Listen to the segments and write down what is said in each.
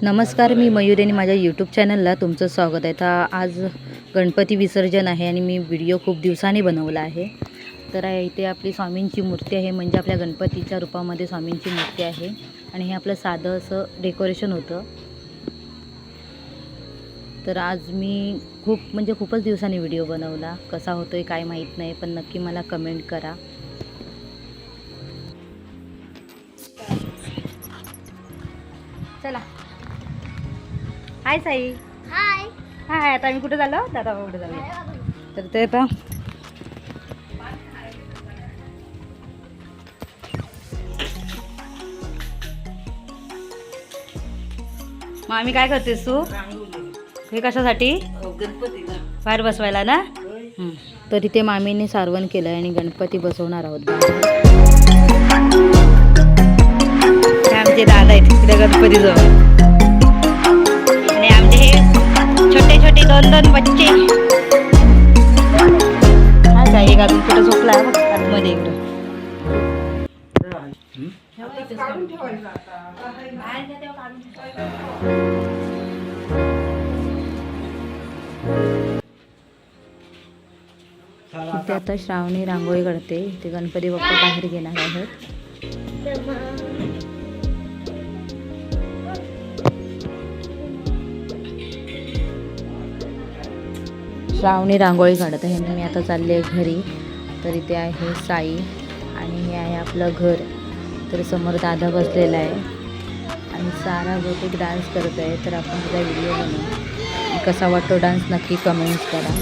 नमस्कार, मी मयुरी आणि माझ्या यूट्यूब चॅनलला तुमचं स्वागत आहे. तर आज गणपती विसर्जन आहे आणि मी व्हिडिओ खूप दिवसांनी बनवला आहे. तर इथे आपली स्वामींची मूर्ती आहे, म्हणजे आपल्या गणपतीच्या रूपामध्ये स्वामींची मूर्ती आहे आणि हे आपलं साधं असं डेकोरेशन होतं. तर आज मी खूपच दिवसांनी व्हिडिओ बनवला. कसा होतोय काय माहीत नाही, पण नक्की मला कमेंट करा. चला, हाय साई. हाय हाय. आता आम्ही कुठे झालो? दादा कुठे जाऊया. तर ते आता मग आम्ही काय करतेस तू? हे कशासाठी? बाहेर बसवायला ना. तर इथे मामीने सारवण केलं आणि गणपती बसवणार आहोत. हे आमचे दादा आहेत तिकडे गणपती जवळ, आणि आमचे हे छोटे छोटे दोन बच्चे. हा काय, एक अजून कुठं झोपला आतमध्ये इकडं. इथे आता श्रावणी रांगोळी काढते. ते गणपती बाप्पा बाहेर घेणार आहेत. श्रावणी रांगोळी काढत आहे. मी आता चालले आहे घरी. तर इथे आहे साई आणि हे आहे आपलं घर. तर समोर दादा बसलेला आहे आणि सारा बहुतेक डान्स करत आहे. तर आपण त्याचा व्हिडिओ बनवू. कसा वाटतो डान्स नक्की कमेंट्स करा.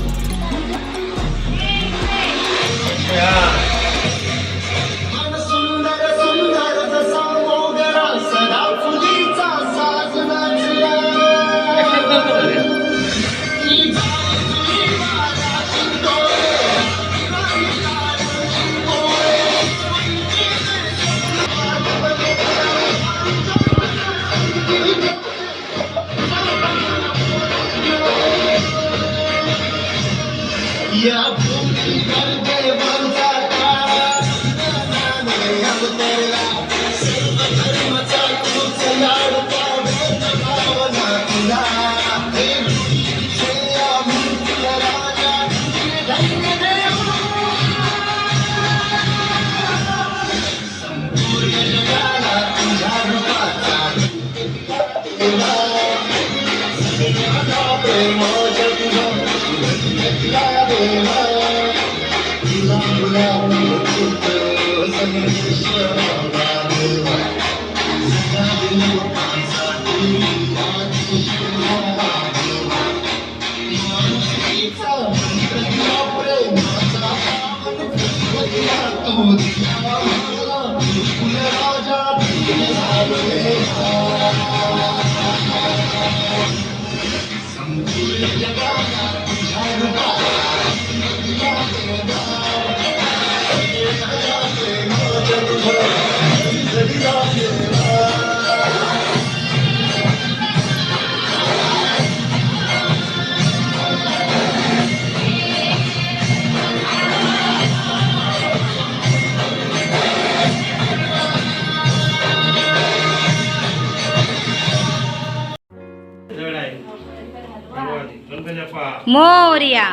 मोरया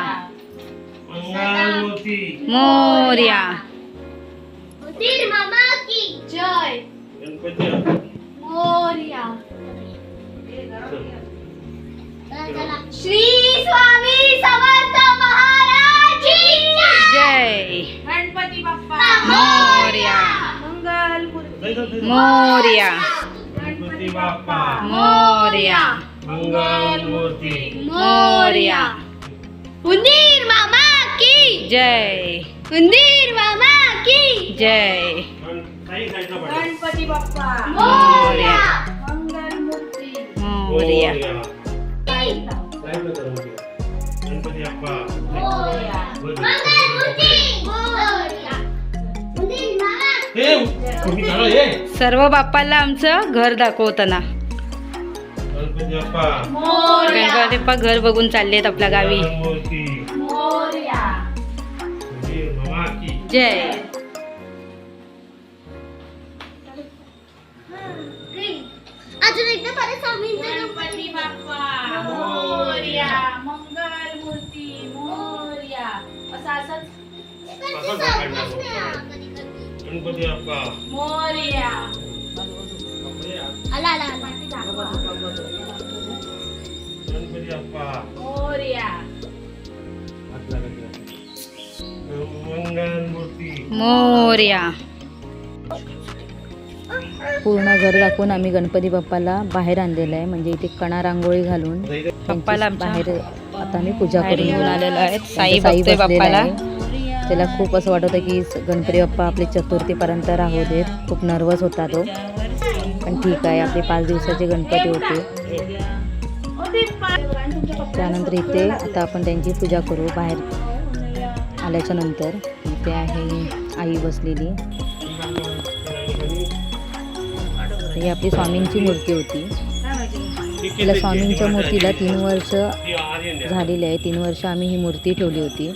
मोरया. मामा की जय. मोरया. श्री स्वामी समर्थ महाराज की जय. गणपती बाप्पा मोरया मंगल मूर्ती मोरया गणपती बाप्पा मोरया मंगल मूर्ती मोरया. उंदीर मामा की जय. उंदीर मामा की जय. गणपती बाप्पा मोरया मंगल मूर्ती मोरया. गणपती बाप्पा मोरया मंगल मूर्ती मोरया. उंदीर मामा हे तुम्ही झालं हे सर्व बाप्पाला आमचं घर दाखवताना. गणपती बाप्पा मोरया गणपती बाप्पा घर बघून चालले आहेत आपल्या गावी. मूर्ती मोरया. मामा की जय. अजून एकदा परत स्वामींचं असा घर काढणार गणपती बाप्पा मोरया आला आला आला गणपती बाप्पा मोरया मंगल मूर्ती मोरया. पूर्ण घर दाखवून आम्ही गणपती बाप्पाला बाहेर आणलेलं आहे, म्हणजे इथे कणा रांगोळी घालून बाप्पाला बाहेर आता आम्ही पूजा करून घेऊन आलेलो आहे. साई बसलेला आहे. त्याला खूप असं वाटत होतं की गणपती बाप्पा आपले चतुर्थीपर्यंत राहू देत. खूप नर्वस होता तो, पण ठीक आहे, आपले 5 दिवसाचे गणपती होते. त्यानंतर इथे आता आपण त्यांची पूजा करू. बाहेर आल्याच्या नंतर इथे आहे आई बसलेली. ही आपली स्वामींची मूर्ती होती. तिला स्वामींच्या मूर्तीला 3 वर्ष झालेली आहे. 3 वर्ष आम्ही ही मूर्ती ठेवली होती.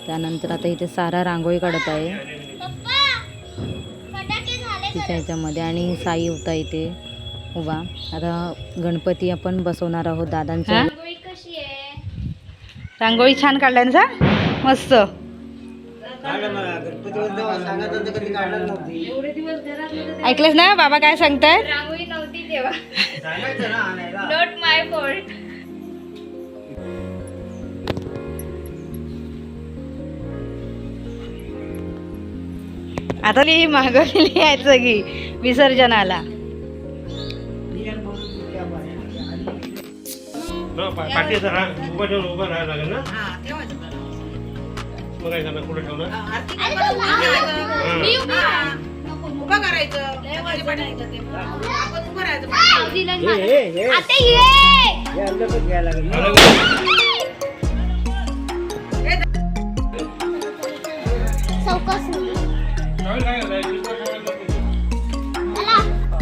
त्यानंतर आता इथे सारा रांगोळी काढत आहे तिच्या ह्याच्यामध्ये, आणि साई होता इथे उभा. आता गणपती आपण बसवणार आहोत दादांच्या. रांगोळी कशी आहे? रांगोळी छान काढल्या ना, मस्त. ऐकलंच ना बाबा काय सांगतायत? रांगोळी नव्हती तेव्हा. Not my fault. आता मी मागवलेली आहे सगळी विसर्जनाला. पाठी जरा उभं ठेवून उभं राहायला लागेल ना. मग काय करणार, कुठे ठेवणार? मी उभी आहे. उभं करायचं आपण उभं राहायचं. आता ये. चौकस काय करायचं?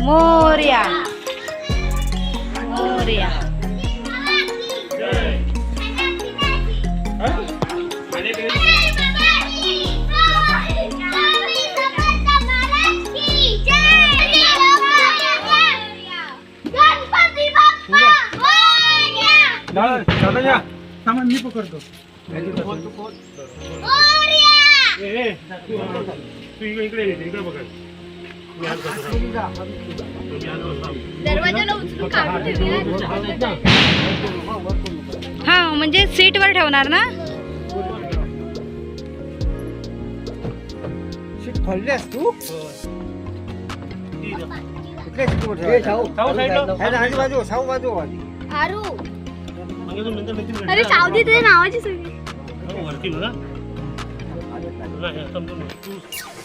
मोरया मोरया. सामान मी पकडतो. तू इकडे इकडे पकड. दरवाजाला उचलून काढून ठेवूया. हा, म्हणजे सीटवर ठेवणार ना. खोलल्यास तू बाजू साऊ बाजू आरू अरे सावधी तुझ्या नावाची सगळी. वरती बघा. समजून तू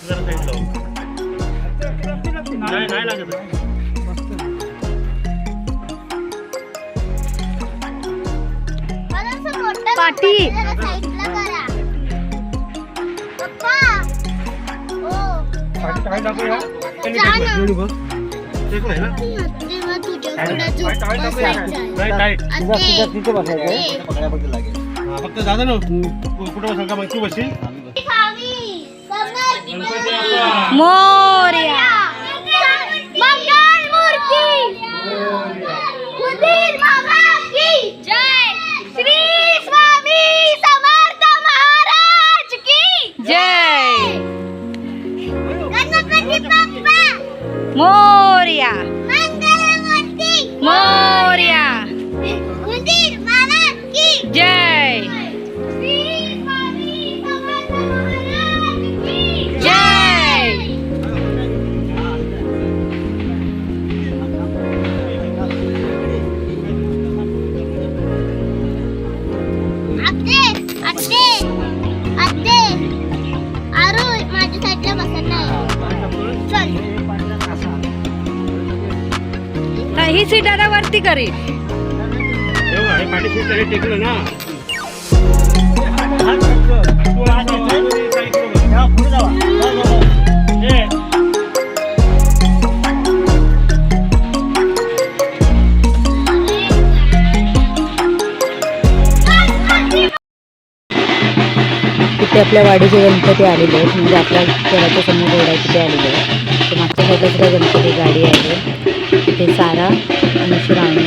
जरा साईड लाव. नाही नाही लागत. पाटी काय टाकूया? नाही टाईट. तिथे बसायचं फक्त दादा ना कुठं बसाल का, मग तू बसशील. गणपती बाप्पा मोरया. मंगल मूर्ती उदीर बाबा की जय. श्री स्वामी समर्थ महाराज की जय. गणपती बाप्पा मोरया मंगल मूर्ती मोरया. उदीर बाबा की जय श्री स्वामी समर्थ महाराज की जय. आते आते आते आरू माझ्या साईडला बसत नाही. चल ही सीट आता वरती करी. पाठी सीट टेकलं ना. तिथे आपल्या वाडीचे गणपती आलेले आहेत, म्हणजे आपल्या घराच्या समोर एवढा तिथे आलेले आहेत. तर मागच्या साईडला सुद्धा गणपती गाडी आहे. तिथे सारा आणि श्रावणी.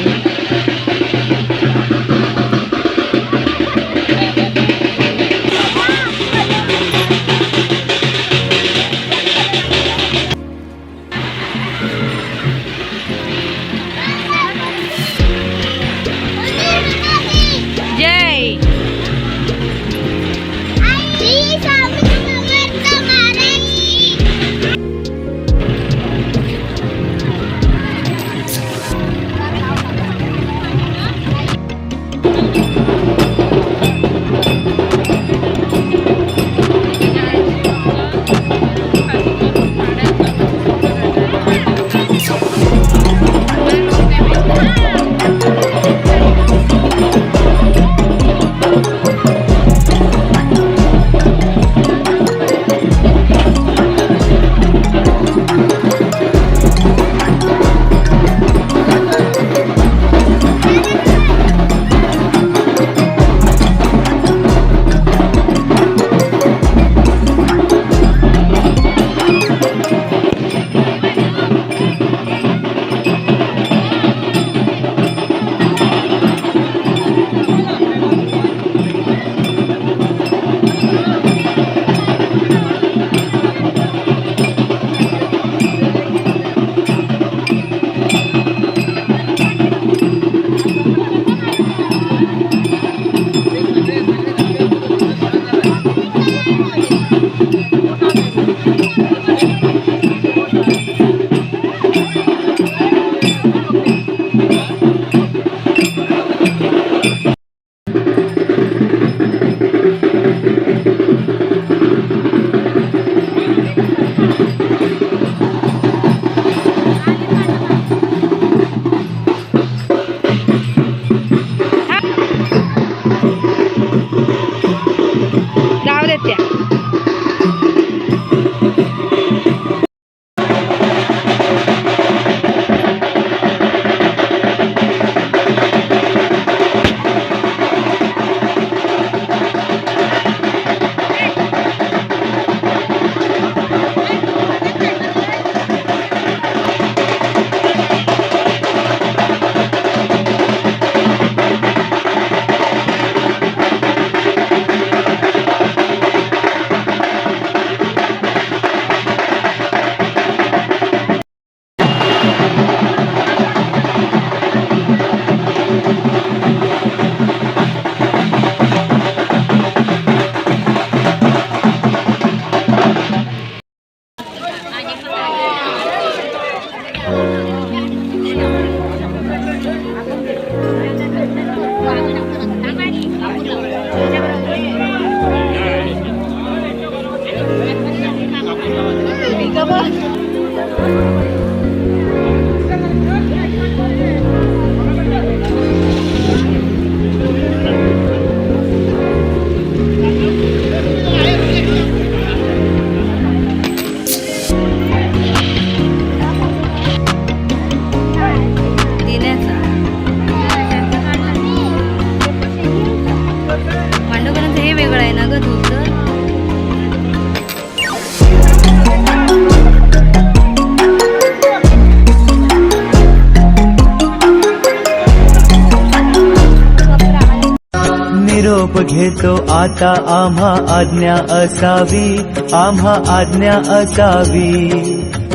निरोप घेतो आता आम्हा आज्ञा असावी, आम्हा आज्ञा असावी.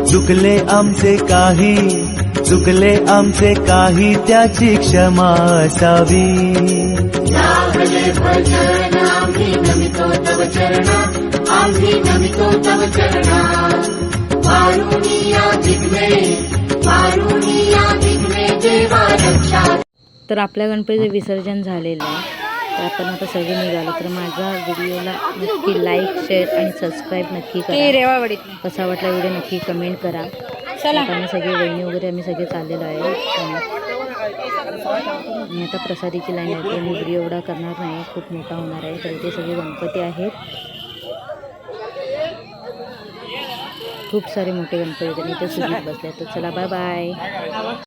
चुकले आमचे काही त्याची क्षमा असावी. तर आपल्या गणपतीचं विसर्जन झालेलं आहे. तर आपण आता सगळे निघालो. तर माझ्या व्हिडिओला नक्की लाईक, शेअर आणि सबस्क्राईब नक्की करा. रेवावडीत कसा वाटला व्हिडिओ नक्की कमेंट करा. चला. आता आम्ही सगळे वहिनी वगैरे आम्ही सगळे चाललेलो आहे. आणि आता प्रसादीची लाईन आहे. मी व्हिडिओ एवढा करणार नाही, खूप मोठा होणार आहे. तर इथे सगळे गणपती आहेत, खूप सारे मोठे गणपती आहेत आणि इथे सुजीत बसले. तर चला बाय बाय.